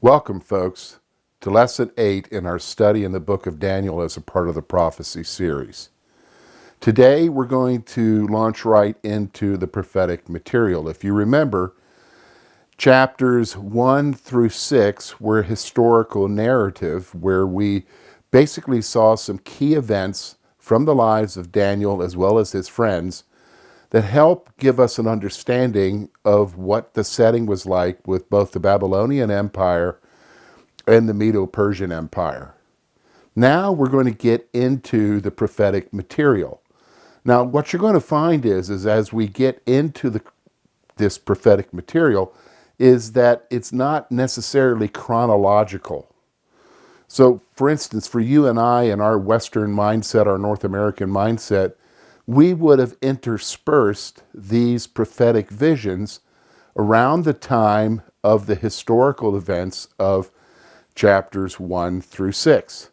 Welcome, folks, to Lesson 8 in our study in the book of Daniel as a part of the prophecy series. Today, we're going to launch right into the prophetic material. If you remember, chapters 1 through 6 were historical narrative where we basically saw some key events from the lives of Daniel as well as his friends that help give us an understanding of what the setting was like with both the Babylonian Empire and the Medo-Persian Empire. Now we're going to get into the prophetic material. Now what you're going to find is as we get into this prophetic material is that it's not necessarily chronological. So for instance, for you and I and our Western mindset, our North American mindset, we would have interspersed these prophetic visions around the time of the historical events of chapters 1 through 6.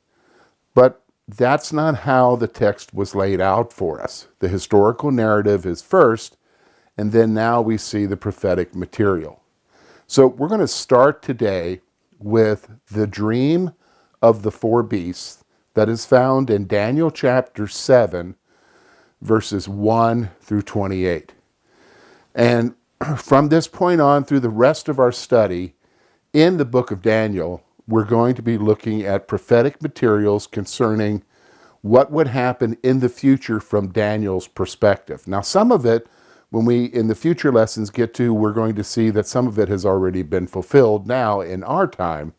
But that's not how the text was laid out for us. The historical narrative is first, and then now we see the prophetic material. So we're going to start today with the dream of the four beasts that is found in Daniel chapter 7, verses 1 through 28. And from this point on through the rest of our study in the book of Daniel, we're going to be looking at prophetic materials concerning what would happen in the future from Daniel's perspective. Now, some of it, when we in the future lessons get to, we're going to see that some of it has already been fulfilled now in our time.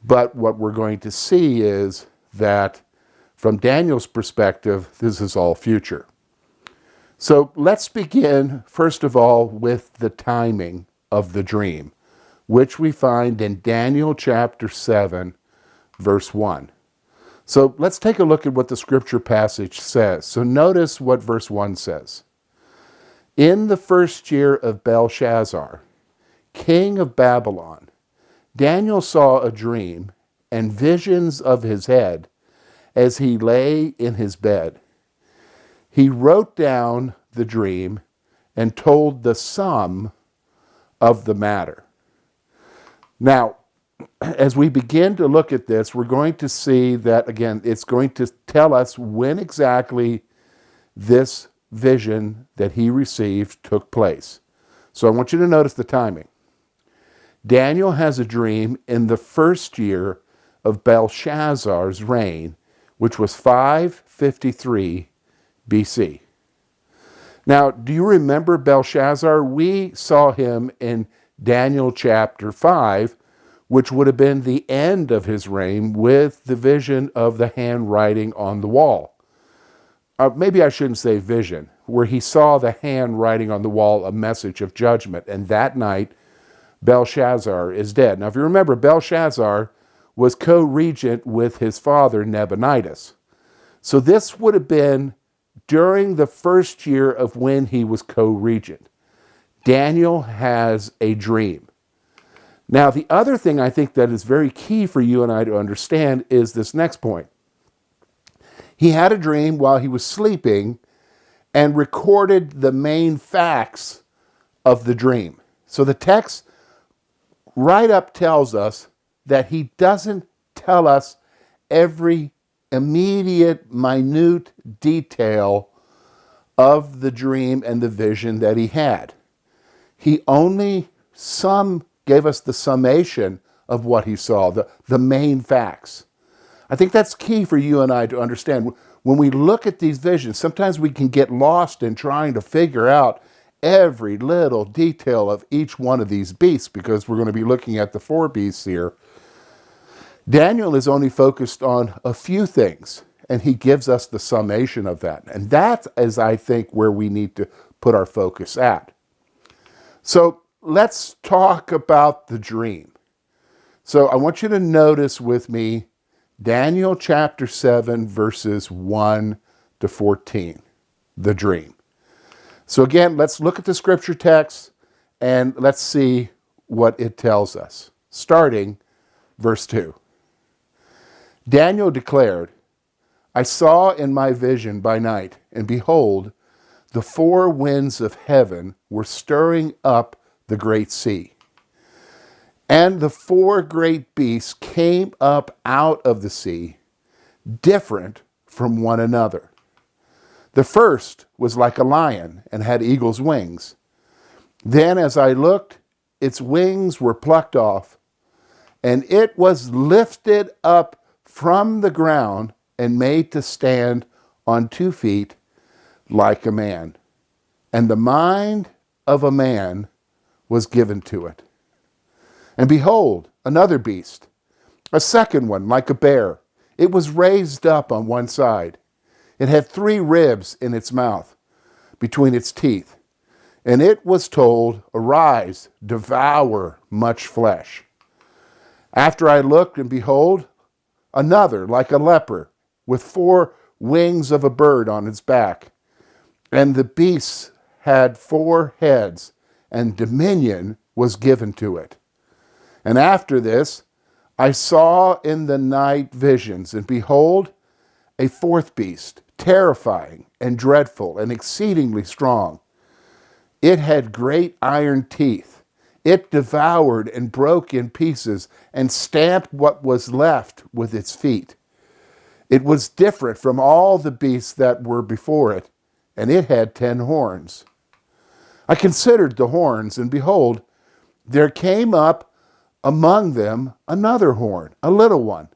But what we're going to see is that from Daniel's perspective, this is all future. So let's begin, first of all, with the timing of the dream, which we find in Daniel chapter 7, verse 1. So let's take a look at what the scripture passage says. So notice what verse 1 says. In the first year of Belshazzar, king of Babylon, Daniel saw a dream and visions of his head as he lay in his bed. He wrote down the dream and told the sum of the matter. Now, as we begin to look at this, we're going to see that, again, it's going to tell us when exactly this vision that he received took place. So I want you to notice the timing. Daniel has a dream in the first year of Belshazzar's reign, which was 553 BC. Now, do you remember Belshazzar? We saw him in Daniel chapter 5, which would have been the end of his reign with the vision of the handwriting on the wall. Maybe I shouldn't say vision, where he saw the handwriting on the wall, a message of judgment. And that night, Belshazzar is dead. Now, if you remember, Belshazzar was co-regent with his father, Nabonidus. So this would have been during the first year of when he was co-regent. Daniel has a dream. Now, the other thing I think that is very key for you and I to understand is this next point. He had a dream while he was sleeping and recorded the main facts of the dream. So the text right up tells us that he doesn't tell us every immediate, minute detail of the dream and the vision that he had. He only gave us the summation of what he saw, the main facts. I think that's key for you and I to understand. When we look at these visions, sometimes we can get lost in trying to figure out every little detail of each one of these beasts, because we're going to be looking at the four beasts here. Daniel is only focused on a few things, and he gives us the summation of that. And that is, I think, where we need to put our focus at. So let's talk about the dream. So I want you to notice with me Daniel chapter 7, verses 1 to 14, the dream. So again, let's look at the scripture text and let's see what it tells us. Starting verse 2. Daniel declared, I saw in my vision by night, and behold, the four winds of heaven were stirring up the great sea. And the four great beasts came up out of the sea, different from one another. The first was like a lion and had eagle's wings. Then as I looked, its wings were plucked off, and it was lifted up from the ground and made to stand on 2 feet like a man. And the mind of a man was given to it. And behold, another beast, a second one like a bear. It was raised up on one side. It had 3 ribs in its mouth, between its teeth. And it was told, arise, devour much flesh. After I looked, and behold, another like a leopard, with 4 wings of a bird on its back. And the beast had 4 heads, and dominion was given to it. And after this, I saw in the night visions, and behold, a 4th beast, terrifying and dreadful and exceedingly strong. It had great iron teeth. It devoured and broke in pieces and stamped what was left with its feet. It was different from all the beasts that were before it, and it had 10 horns. I considered the horns, and behold, there came up among them another horn, a little one,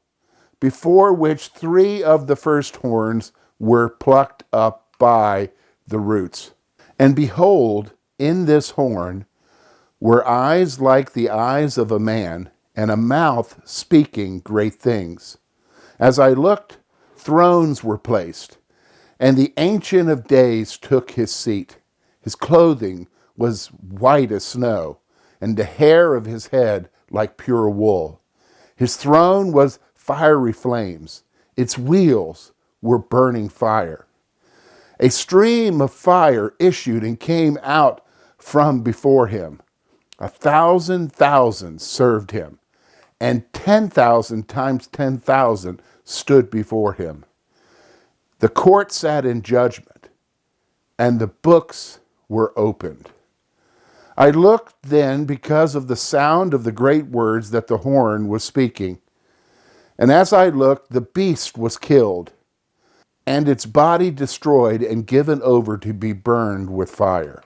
before which 3 of the first horns were plucked up by the roots. And behold, in this horn were eyes like the eyes of a man, and a mouth speaking great things. As I looked, thrones were placed, and the Ancient of Days took his seat. His clothing was white as snow, and the hair of his head like pure wool. His throne was fiery flames. Its wheels were burning fire. A stream of fire issued and came out from before him. 1,000,000 served him, and 10,000 times 10,000 stood before him. The court sat in judgment, and the books were opened. I looked then because of the sound of the great words that the horn was speaking. And as I looked, the beast was killed, and its body destroyed and given over to be burned with fire.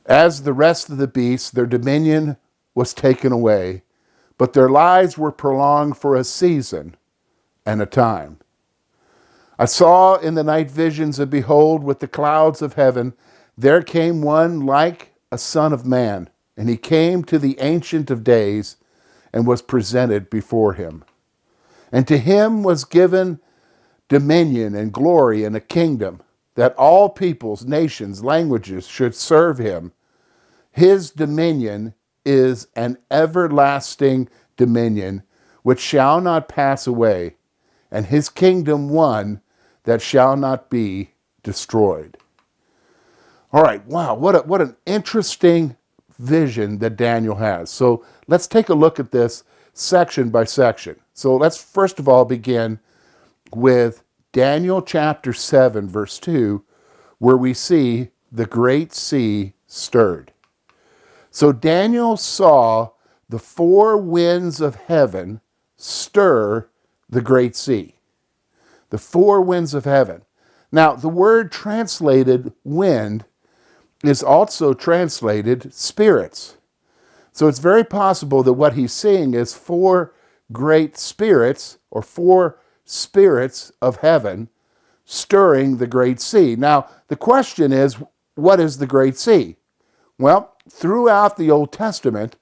As the rest of the beasts, their dominion was taken away, but their lives were prolonged for a season and a time. I saw in the night visions, and behold, with the clouds of heaven, there came one like a son of man, and he came to the Ancient of Days and was presented before him. And to him was given dominion and glory and a kingdom, that all peoples, nations, languages should serve him. His dominion is an everlasting dominion which shall not pass away, and his kingdom one that shall not be destroyed. All right, wow, what an interesting vision that Daniel has. So let's take a look at this section by section. So let's first of all begin with Daniel chapter 7, verse 2, where we see the great sea stirred. So Daniel saw the 4 winds of heaven stir the great sea. The 4 winds of heaven. Now, the word translated wind is also translated spirits. So it's very possible that what he's seeing is 4 great spirits, or 4 spirits of heaven stirring the great sea. Now, the question is, what is the great sea? Well, throughout the Old Testament,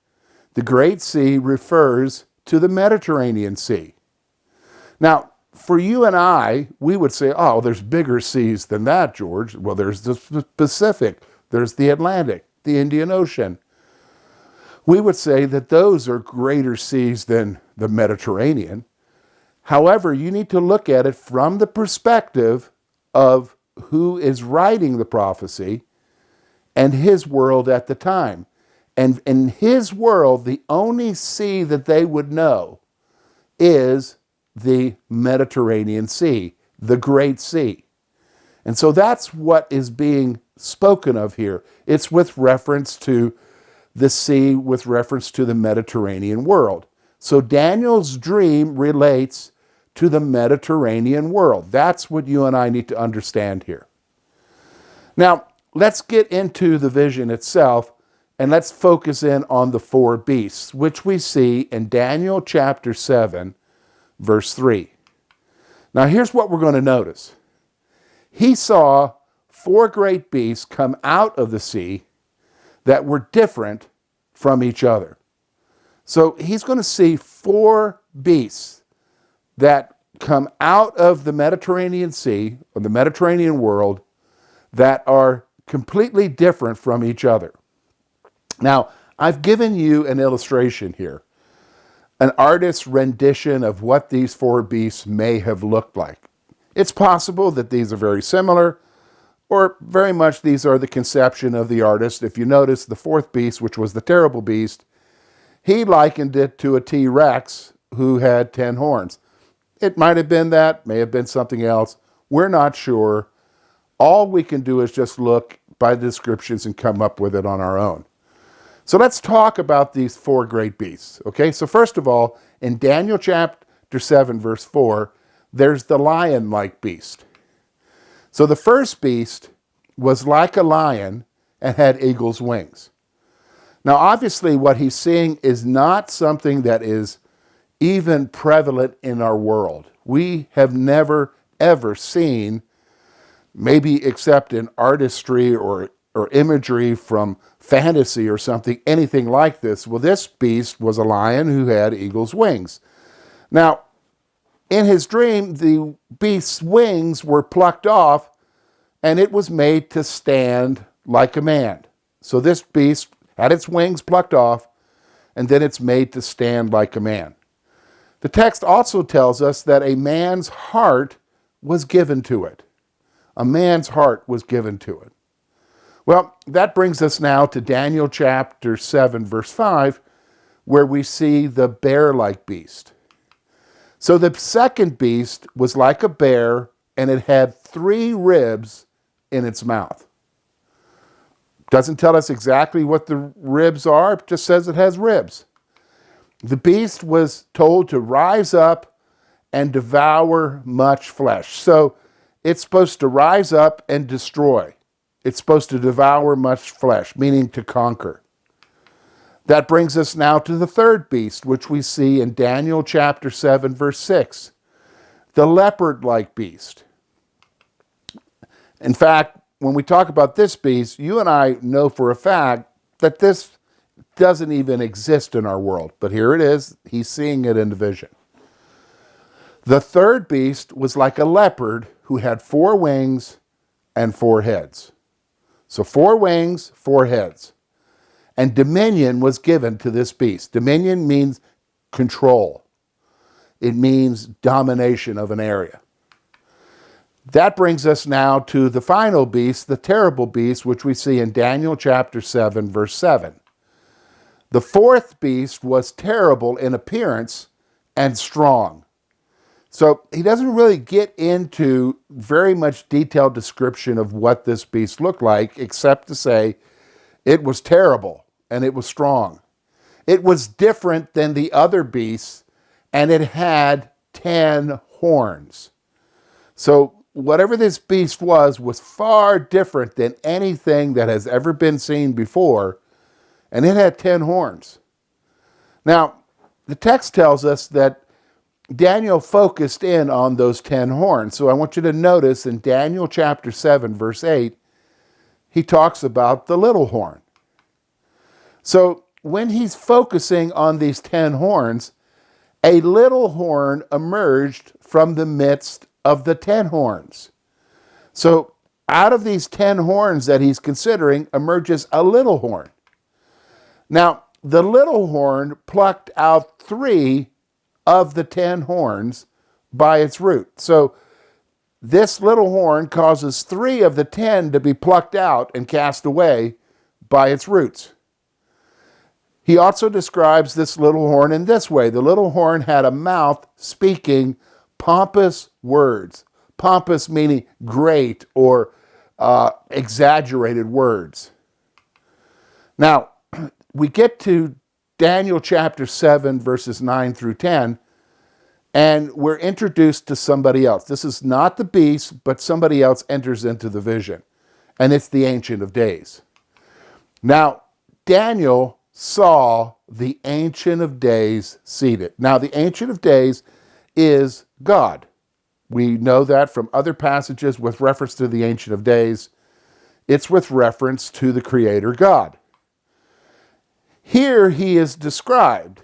the great sea refers to the Mediterranean Sea. Now, for you and I, we would say, oh, there's bigger seas than that, George. Well, there's the Pacific, there's the Atlantic, the Indian Ocean. We would say that those are greater seas than the Mediterranean. However, you need to look at it from the perspective of who is writing the prophecy and his world at the time. And in his world, the only sea that they would know is the Mediterranean Sea, the Great Sea. And so that's what is being spoken of here. It's with reference to the sea with reference to the Mediterranean world. So Daniel's dream relates to the Mediterranean world. That's what you and I need to understand here. Now, let's get into the vision itself, and let's focus in on the four beasts, which we see in Daniel chapter 7, verse 3. Now, here's what we're going to notice. He saw four great beasts come out of the sea that were different from each other. So he's going to see four beasts that come out of the Mediterranean Sea, or the Mediterranean world, that are completely different from each other. Now, I've given you an illustration here, an artist's rendition of what these four beasts may have looked like. It's possible that these are very similar, or very much these are the conception of the artist. If you notice, the fourth beast, which was the terrible beast, he likened it to a T-Rex who had 10 horns. It might have been that, may have been something else. We're not sure. All we can do is just look by the descriptions and come up with it on our own. So let's talk about these four great beasts. Okay, so first of all, in Daniel chapter 7, verse 4, there's the lion-like beast. So the first beast was like a lion and had eagle's wings. Now, obviously, what he's seeing is not something that is even prevalent in our world. We have never, ever seen, maybe except in artistry or imagery from fantasy or something, anything like this. Well, this beast was a lion who had eagle's wings. Now, in his dream, the beast's wings were plucked off, and it was made to stand like a man. So this beast had its wings plucked off, and then it's made to stand like a man. The text also tells us that a man's heart was given to it. A man's heart was given to it. Well, that brings us now to Daniel chapter 7, verse 5, where we see the bear-like beast. So the second beast was like a bear, and it had 3 ribs in its mouth. Doesn't tell us exactly what the ribs are, it just says it has ribs. The beast was told to rise up and devour much flesh. So it's supposed to rise up and destroy. It's supposed to devour much flesh, meaning to conquer. That brings us now to the third beast, which we see in Daniel chapter 7, verse 6. The leopard-like beast. In fact, when we talk about this beast, you and I know for a fact that this doesn't even exist in our world. But here it is. He's seeing it in the vision. The third beast was like a leopard who had 4 wings and 4 heads. So 4 wings, 4 heads. And dominion was given to this beast. Dominion means control. It means domination of an area. That brings us now to the final beast, the terrible beast, which we see in Daniel chapter 7, verse 7. The fourth beast was terrible in appearance and strong. So he doesn't really get into very much detailed description of what this beast looked like, except to say it was terrible and it was strong. It was different than the other beasts, and it had 10 horns. So whatever this beast was far different than anything that has ever been seen before, and it had 10 horns. Now, the text tells us that Daniel focused in on those 10 horns. So I want you to notice in Daniel chapter 7, verse 8, he talks about the little horn. So when he's focusing on these 10 horns, a little horn emerged from the midst of the 10 horns. So out of these 10 horns that he's considering emerges a little horn. Now, the little horn plucked out 3 of the 10 horns by its root. So this little horn causes 3 of the 10 to be plucked out and cast away by its roots. He also describes this little horn in this way. The little horn had a mouth speaking pompous words. Pompous meaning great or exaggerated words. Now, we get to Daniel chapter 7, verses 9 through 10, and we're introduced to somebody else. This is not the beast, but somebody else enters into the vision, and it's the Ancient of Days. Now, Daniel saw the Ancient of Days seated. Now, the Ancient of Days is God. We know that from other passages with reference to the Ancient of Days. It's with reference to the Creator God. Here he is described.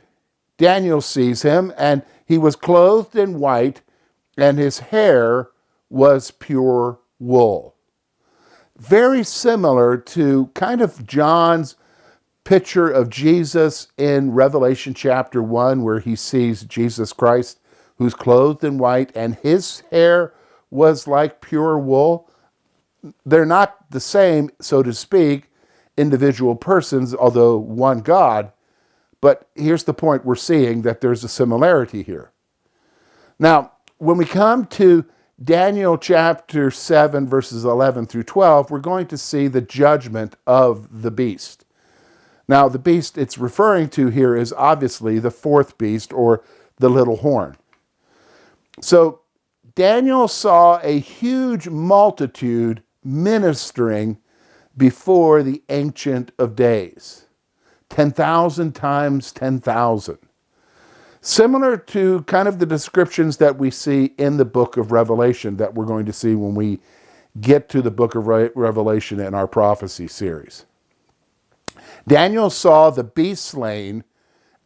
Daniel sees him, and he was clothed in white, and his hair was pure wool. Very similar to kind of John's picture of Jesus in Revelation chapter 1, where he sees Jesus Christ, who's clothed in white, and his hair was like pure wool. They're not the same, so to speak, individual persons, although one God. But here's the point we're seeing, that there's a similarity here. Now, when we come to Daniel chapter 7, verses 11 through 12, we're going to see the judgment of the beast. Now, the beast it's referring to here is obviously the fourth beast, or the little horn. So, Daniel saw a huge multitude ministering before the Ancient of Days. 10,000 times 10,000. Similar to kind of the descriptions that we see in the book of Revelation that we're going to see when we get to the book of Revelation in our prophecy series. Daniel saw the beast slain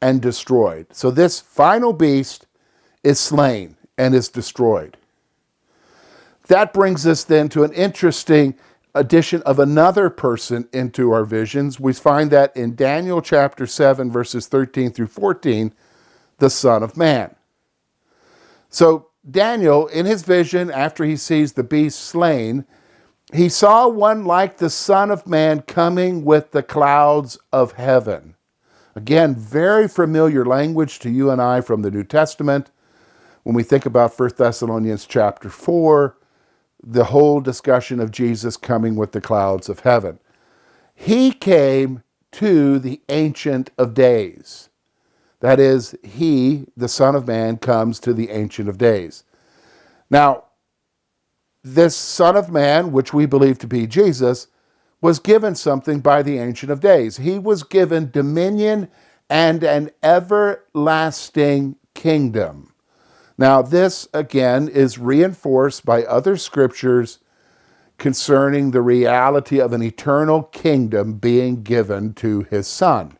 and destroyed. So this final beast is slain and is destroyed. That brings us then to an interesting addition of another person into our visions. We find that in Daniel chapter 7, verses 13 through 14, the Son of Man. So Daniel, in his vision, after he sees the beast slain, he saw one like the Son of Man coming with the clouds of heaven. Again, very familiar language to you and I from the New Testament. When we think about 1 Thessalonians chapter 4, the whole discussion of Jesus coming with the clouds of heaven. He came to the Ancient of Days. That is, he, the Son of Man, comes to the Ancient of Days. Now, this Son of Man, which we believe to be Jesus, was given something by the Ancient of Days. He was given dominion and an everlasting kingdom. Now, this, again, is reinforced by other scriptures concerning the reality of an eternal kingdom being given to his Son.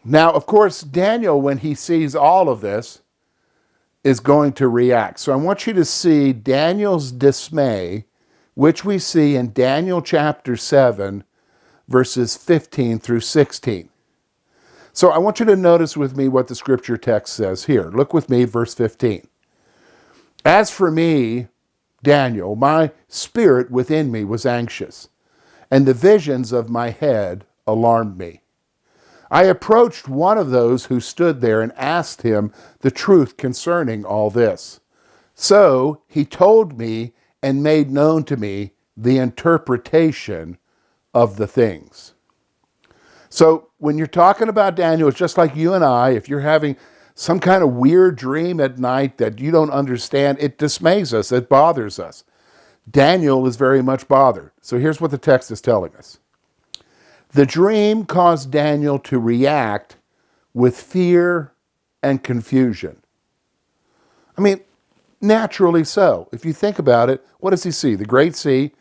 Now, of course, Daniel, when he sees all of this, is going to react. So I want you to see Daniel's dismay, which we see in Daniel chapter 7, verses 15 through 16. So I want you to notice with me what the scripture text says here. Look with me, verse 15. As for me, Daniel, my spirit within me was anxious, and the visions of my head alarmed me. I approached one of those who stood there and asked him the truth concerning all this. So he told me and made known to me the interpretation of the things. So when you're talking about Daniel, it's just like you and I. If you're having some kind of weird dream at night that you don't understand, it dismays us, it bothers us. Daniel is very much bothered. So here's what the text is telling us. The dream caused Daniel to react with fear and confusion. I mean, naturally so. If you think about it, what does he see? The Great Sea,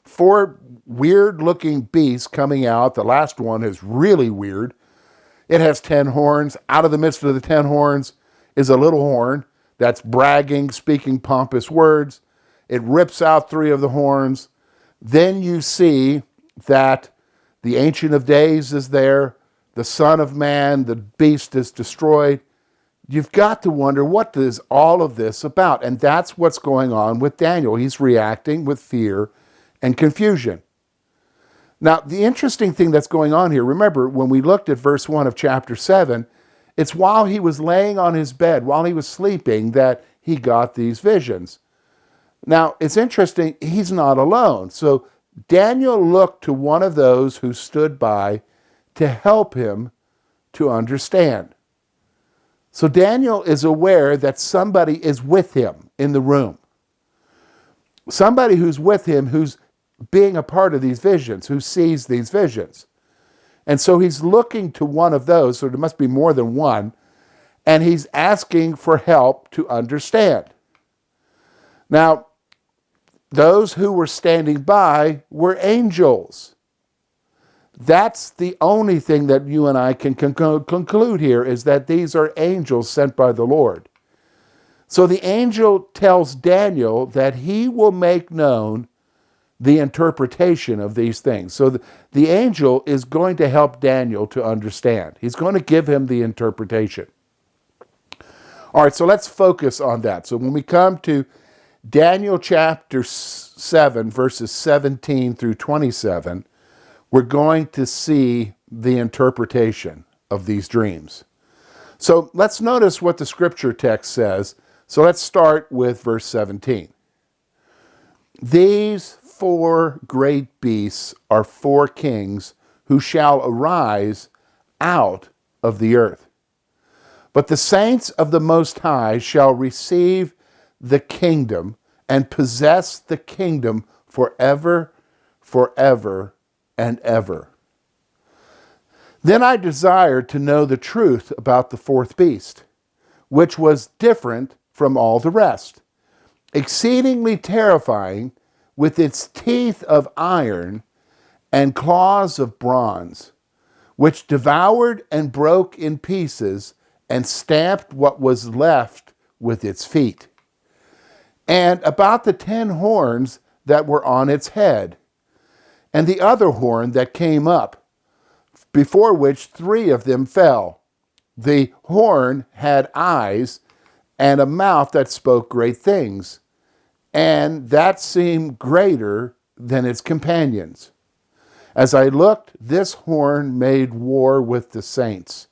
4 weird-looking beasts coming out. The last one is really weird. It has 10 horns. Out of the midst of the 10 horns is a little horn that's bragging, speaking pompous words. It rips out 3 of the horns. Then you see that the Ancient of Days is there. The Son of Man, the beast, is destroyed. You've got to wonder, what is all of this about? And that's what's going on with Daniel. He's reacting with fear and confusion. Now, the interesting thing that's going on here, remember, when we looked at verse 1 of chapter 7, it's while he was laying on his bed, while he was sleeping, that he got these visions. Now, it's interesting, he's not alone. So Daniel looked to one of those who stood by to help him to understand. So Daniel is aware that somebody is with him in the room. Somebody who's with him, who's being a part of these visions, who sees these visions. And so he's looking to one of those, so there must be more than one, and he's asking for help to understand. Now, those who were standing by were angels. That's the only thing that you and I can conclude here, is that these are angels sent by the Lord. So the angel tells Daniel that he will make known the interpretation of these things. So the angel is going to help Daniel to understand. He's going to give him the interpretation. All right, so let's focus on that. So when we come to Daniel chapter 7, verses 17 through 27, we're going to see the interpretation of these dreams. So let's notice what the scripture text says. So let's start with verse 17. These 4 great beasts are 4 kings who shall arise out of the earth. But the saints of the Most High shall receive the kingdom and possess the kingdom forever, forever, and ever. Then I desired to know the truth about the 4th beast, which was different from all the rest, exceedingly terrifying, with its teeth of iron and claws of bronze, which devoured and broke in pieces and stamped what was left with its feet, and about the 10 horns that were on its head, and the other horn that came up, before which 3 of them fell. The horn had eyes and a mouth that spoke great things, and that seemed greater than its companions. As I looked, this horn made war with the saints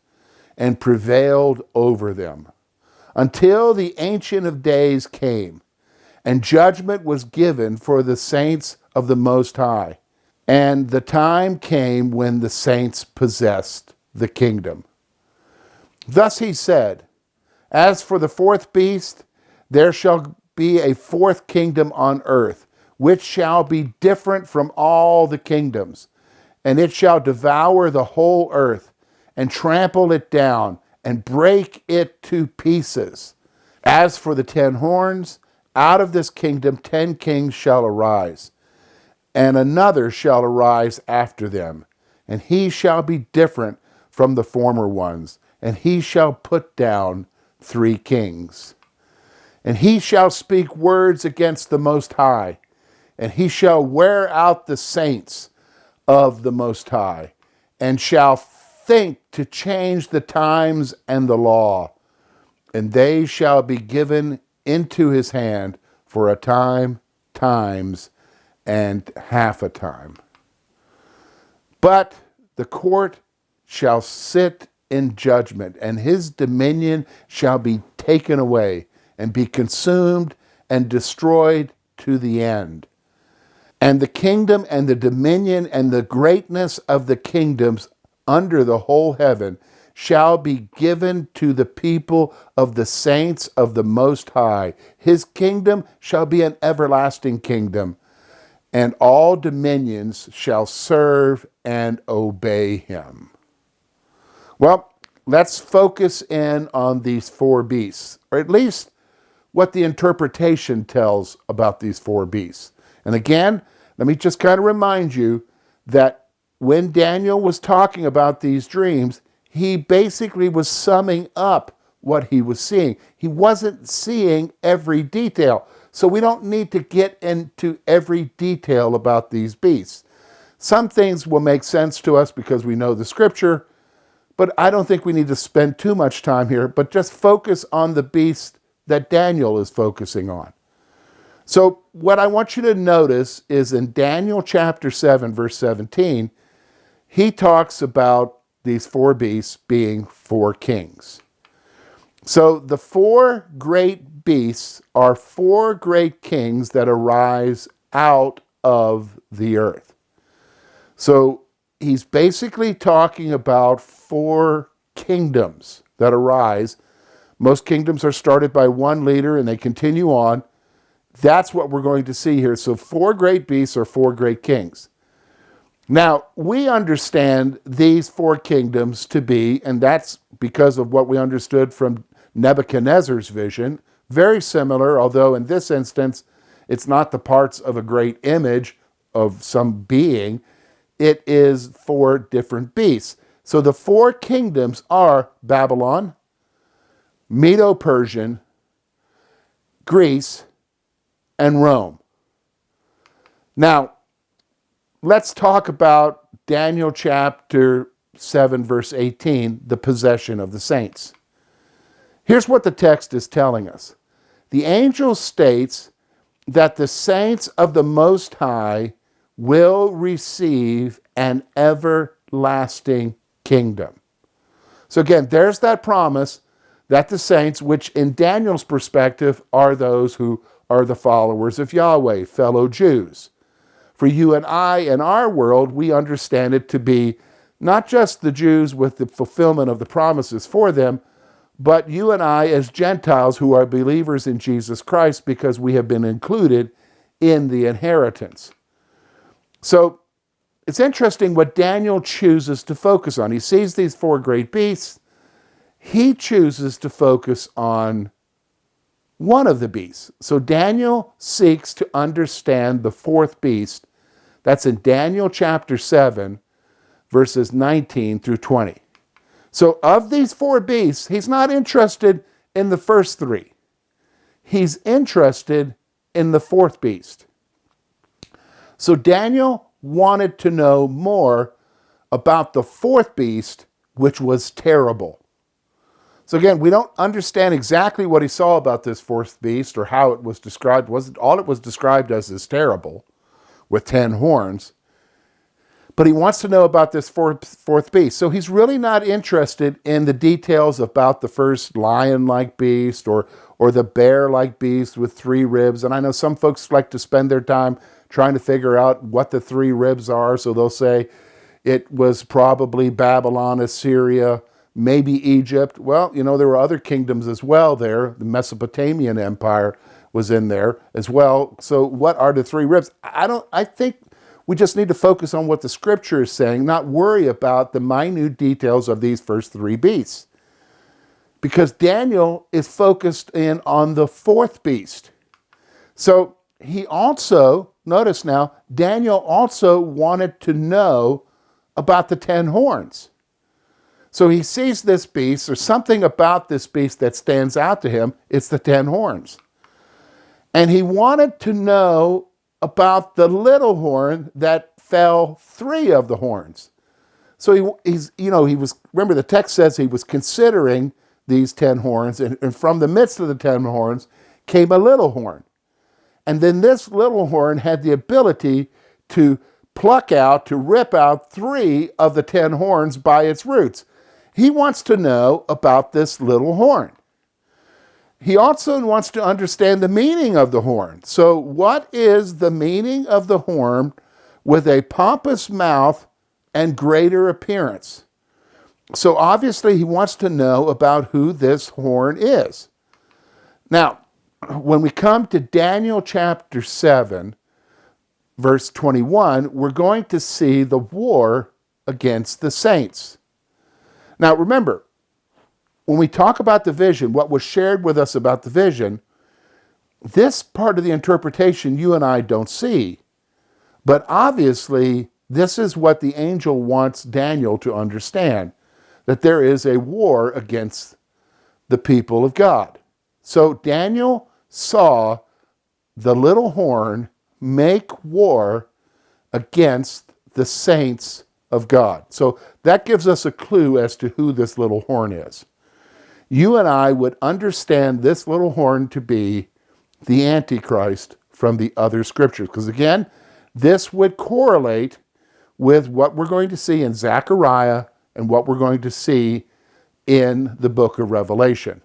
and prevailed over them, until the Ancient of Days came, and judgment was given for the saints of the Most High. And the time came when the saints possessed the kingdom. Thus he said, as for the 4th beast, there shall be a 4th kingdom on earth, which shall be different from all the kingdoms, and it shall devour the whole earth, and trample it down, and break it to pieces. As for the 10 horns, out of this kingdom 10 kings shall arise, and another shall arise after them, and he shall be different from the former ones, and he shall put down 3 kings. And he shall speak words against the Most High, and he shall wear out the saints of the Most High, and shall think to change the times and the law, and they shall be given into his hand for a time, times, and half a time. But the court shall sit in judgment, and his dominion shall be taken away, and be consumed and destroyed to the end. And the kingdom and the dominion and the greatness of the kingdoms under the whole heaven shall be given to the people of the saints of the Most High. His kingdom shall be an everlasting kingdom, and all dominions shall serve and obey him. Well, let's focus in on these 4 beasts, or at least what the interpretation tells about these 4 beasts. And again, let me just kind of remind you that when Daniel was talking about these dreams, he basically was summing up what he was seeing. He wasn't seeing every detail. So we don't need to get into every detail about these beasts. Some things will make sense to us because we know the scripture, but I don't think we need to spend too much time here, but just focus on the beast that Daniel is focusing on. So what I want you to notice is in Daniel chapter 7, verse 17, he talks about these 4 beasts being 4 kings. So the 4 great beasts are 4 great kings that arise out of the earth. So he's basically talking about 4 kingdoms that arise. Most kingdoms are started by one leader and they continue on. That's what we're going to see here. So 4 great beasts are 4 great kings. Now, we understand these 4 kingdoms to be, and that's because of what we understood from Nebuchadnezzar's vision, very similar, although in this instance, it's not the parts of a great image of some being. It is 4 different beasts. So the 4 kingdoms are Babylon, Medo-Persian, Greece, and Rome. Now, let's talk about Daniel chapter 7, verse 18, the possession of the saints. Here's what the text is telling us. The angel states that the saints of the Most High will receive an everlasting kingdom. So again, there's that promise that the saints, which in Daniel's perspective are those who are the followers of Yahweh, fellow Jews. For you and I, in our world, we understand it to be not just the Jews with the fulfillment of the promises for them, but you and I as Gentiles who are believers in Jesus Christ because we have been included in the inheritance. So it's interesting what Daniel chooses to focus on. He sees these 4 great beasts. He chooses to focus on one of the beasts. So Daniel seeks to understand the 4th beast. That's in Daniel chapter 7, verses 19 through 20. So of these 4 beasts, he's not interested in the first 3. He's interested in the 4th beast. So Daniel wanted to know more about the 4th beast, which was terrible. So again, we don't understand exactly what he saw about this 4th beast or how it was described. All it was described as is terrible, with 10 horns. But he wants to know about this fourth beast. So he's really not interested in the details about the first lion-like beast or the bear-like beast with 3 ribs. And I know some folks like to spend their time trying to figure out what the 3 ribs are. So they'll say it was probably Babylon, Assyria, maybe Egypt. Well, you know, there were other kingdoms as well there. The Mesopotamian Empire was in there as well. So what are the 3 ribs? I think we just need to focus on what the scripture is saying, not worry about the minute details of these first 3 beasts. Because Daniel is focused in on the 4th beast. So he also, notice now, Daniel also wanted to know about the 10 horns. So he sees this beast, or something about this beast that stands out to him. It's the 10 horns. And he wanted to know about the little horn that fell 3 of the horns. So he was, remember the text says he was considering these 10 horns, and from the midst of the 10 horns came a little horn. And then this little horn had the ability to rip out 3 of the 10 horns by its roots. He wants to know about this little horn. He also wants to understand the meaning of the horn. So what is the meaning of the horn with a pompous mouth and greater appearance? So obviously he wants to know about who this horn is. Now, when we come to Daniel chapter 7, verse 21, we're going to see the war against the saints. Now remember, when we talk about the vision, what was shared with us about the vision, this part of the interpretation you and I don't see. But obviously, this is what the angel wants Daniel to understand, that there is a war against the people of God. So Daniel saw the little horn make war against the saints of God. So that gives us a clue as to who this little horn is. You and I would understand this little horn to be the Antichrist from the other scriptures. Because again, this would correlate with what we're going to see in Zechariah and what we're going to see in the book of Revelation.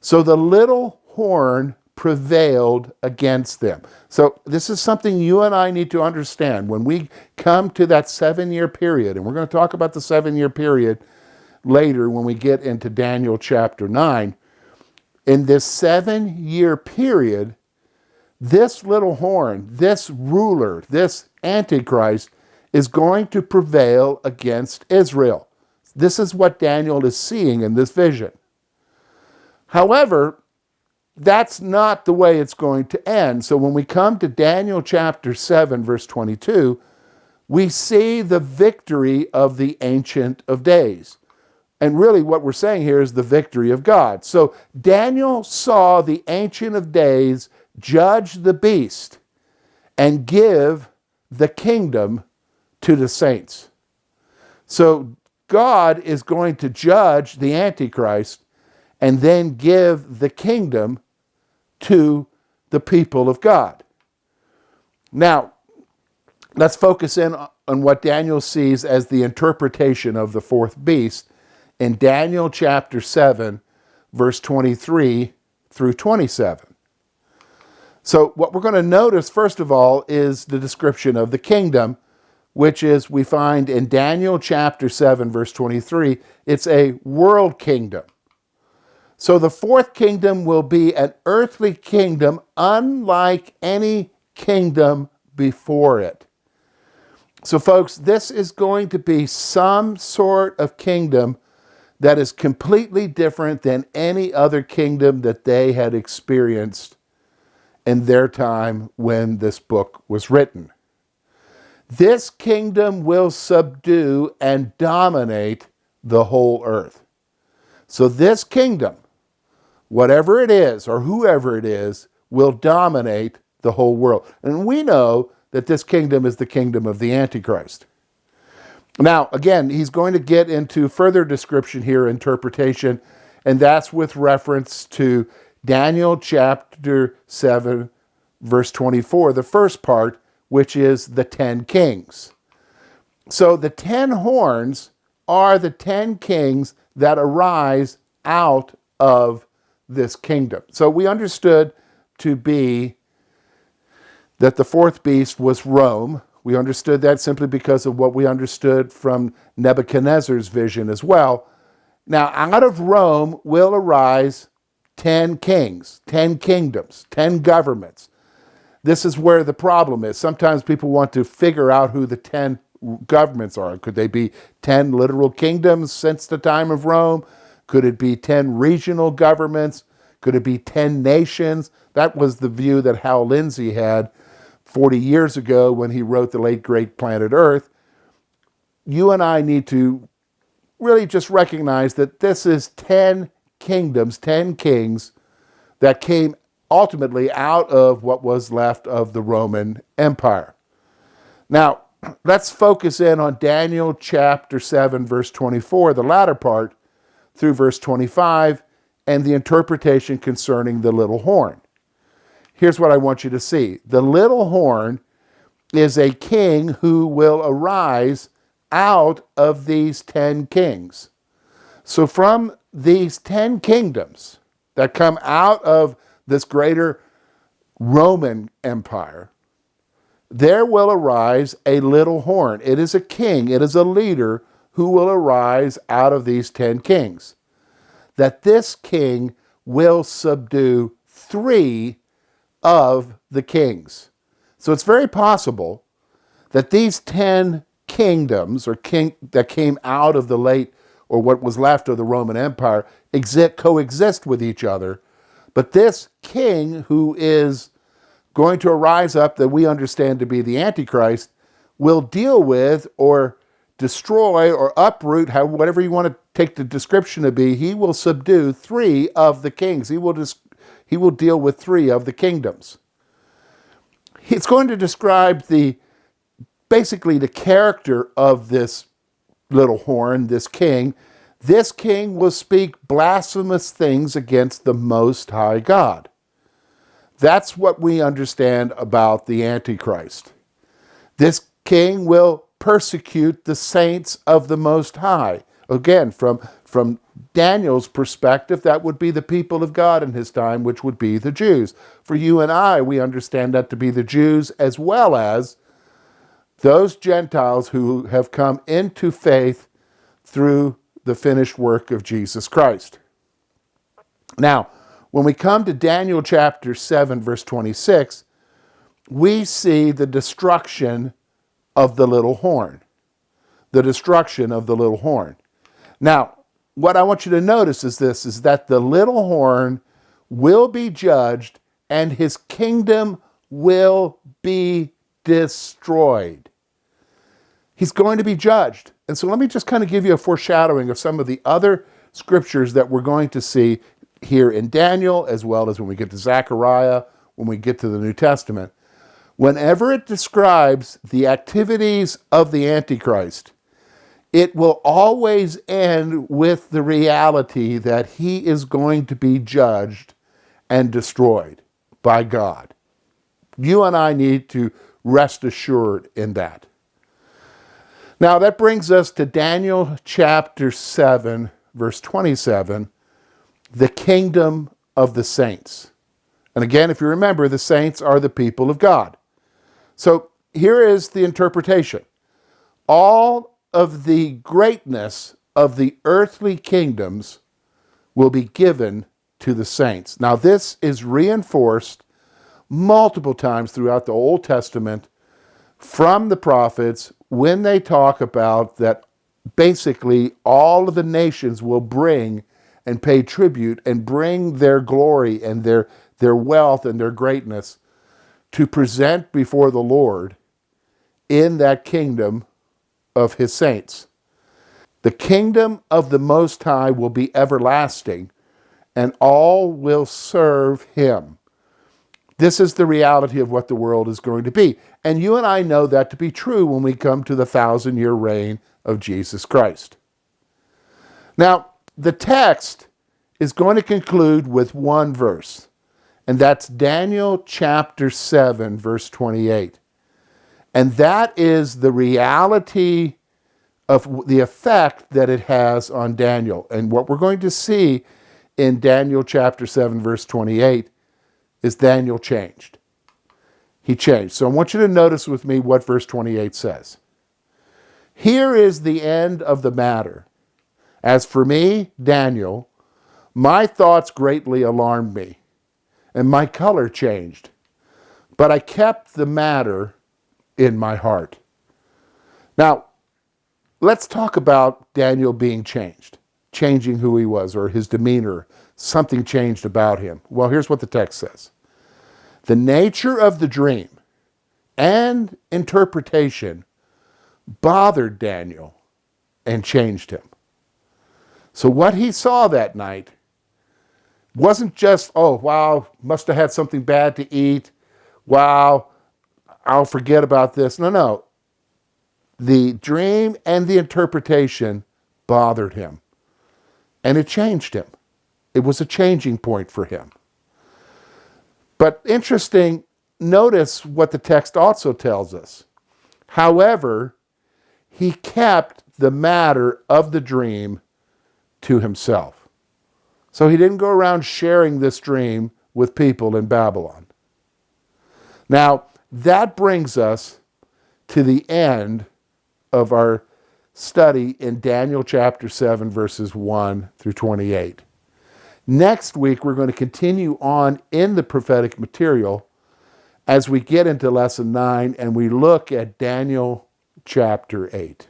So the little horn prevailed against them. So this is something you and I need to understand. When we come to that 7-year period, and we're going to talk about the 7-year period later when we get into Daniel chapter 9, in this 7-year period, this little horn, this ruler, this Antichrist is going to prevail against Israel. This is what Daniel is seeing in this vision. However, that's not the way it's going to end. So when we come to Daniel chapter 7, verse 22, we see the victory of the Ancient of Days. And really what we're saying here is the victory of God. So Daniel saw the Ancient of Days judge the beast and give the kingdom to the saints. So God is going to judge the Antichrist and then give the kingdom to the people of God. Now, let's focus in on what Daniel sees as the interpretation of the fourth beast in Daniel chapter 7, verse 23 through 27. So what we're going to notice, first of all, is the description of the kingdom, which is we find in Daniel chapter 7, verse 23, it's a world kingdom. So the fourth kingdom will be an earthly kingdom unlike any kingdom before it. So folks, this is going to be some sort of kingdom that is completely different than any other kingdom that they had experienced in their time when this book was written. This kingdom will subdue and dominate the whole earth. So this kingdom, whatever it is or whoever it is, will dominate the whole world. And we know that this kingdom is the kingdom of the Antichrist. Now, again, he's going to get into further description here, interpretation, and that's with reference to Daniel chapter 7, verse 24, the first part, which is the 10 kings. So the 10 horns are the 10 kings that arise out of this kingdom. So we understood to be that the fourth beast was Rome. We understood that simply because of what we understood from Nebuchadnezzar's vision as well. Now, out of Rome will arise 10 kings, 10 kingdoms, 10 governments. This is where the problem is. Sometimes people want to figure out who the 10 governments are. Could they be 10 literal kingdoms since the time of Rome? Could it be 10 regional governments? Could it be 10 nations? That was the view that Hal Lindsey had 40 years ago when he wrote The Late Great Planet Earth. You and I need to really just recognize that this is 10 kingdoms, 10 kings that came ultimately out of what was left of the Roman Empire. Now, let's focus in on Daniel chapter 7, verse 24, the latter part, through verse 25, and the interpretation concerning the little horn. Here's what I want you to see. The little horn is a king who will arise out of these 10 kings. So from these 10 kingdoms that come out of this greater Roman Empire, there will arise a little horn. It is a king, it is a leader who will arise out of these 10 kings. That this king will subdue 3 of the kings. So it's very possible that these 10 kingdoms that came out of the late, or what was left of the Roman Empire, coexist with each other. But this king who is going to arise up, that we understand to be the Antichrist, will deal with or destroy or uproot, whatever you want to take the description to be. He will subdue 3 of the kings. He will deal with 3 of the kingdoms. It's going to describe basically the character of this little horn, this king. This king will speak blasphemous things against the Most High God. That's what we understand about the Antichrist. This king will persecute the saints of the Most High. Again, from Daniel's perspective, that would be the people of God in his time, which would be the Jews. For you and I, we understand that to be the Jews as well as those Gentiles who have come into faith through the finished work of Jesus Christ. Now, when we come to Daniel chapter 7, verse 26, we see the destruction of the little horn. The destruction of the little horn. Now, what I want you to notice is this, is that the little horn will be judged and his kingdom will be destroyed. He's going to be judged. And so let me just kind of give you a foreshadowing of some of the other scriptures that we're going to see here in Daniel, as well as when we get to Zechariah, when we get to the New Testament. Whenever it describes the activities of the Antichrist, it will always end with the reality that he is going to be judged and destroyed by God. You and I need to rest assured in that. Now that brings us to Daniel chapter 7, verse 27, the kingdom of the saints. And again, if you remember, the saints are the people of God. So here is the interpretation. All of the greatness of the earthly kingdoms will be given to the saints. Now this is reinforced multiple times throughout the Old Testament from the prophets when they talk about that basically all of the nations will bring and pay tribute and bring their glory and their wealth and their greatness to present before the Lord in that kingdom of his saints. The kingdom of the Most High will be everlasting, and all will serve him. This is the reality of what the world is going to be. And you and I know that to be true when we come to the 1,000-year reign of Jesus Christ. Now, the text is going to conclude with one verse, and that's Daniel chapter 7, verse 28. And that is the reality of the effect that it has on Daniel. And what we're going to see in Daniel chapter 7, verse 28 is Daniel changed. He changed. So I want you to notice with me what verse 28 says. Here is the end of the matter. As for me, Daniel, my thoughts greatly alarmed me, and my color changed. But I kept the matter in my heart. Now, let's talk about Daniel being changed, changing who he was or his demeanor. Something changed about him. Well, here's what the text says. The nature of the dream and interpretation bothered Daniel and changed him. So what he saw that night wasn't just, oh, wow, must have had something bad to eat. Wow, I'll forget about this. No. The dream and the interpretation bothered him. And it changed him. It was a changing point for him. But interesting, notice what the text also tells us. However, he kept the matter of the dream to himself. So he didn't go around sharing this dream with people in Babylon. Now, that brings us to the end of our study in Daniel chapter 7, verses 1 through 28. Next week, we're going to continue on in the prophetic material as we get into lesson 9 and we look at Daniel chapter 8.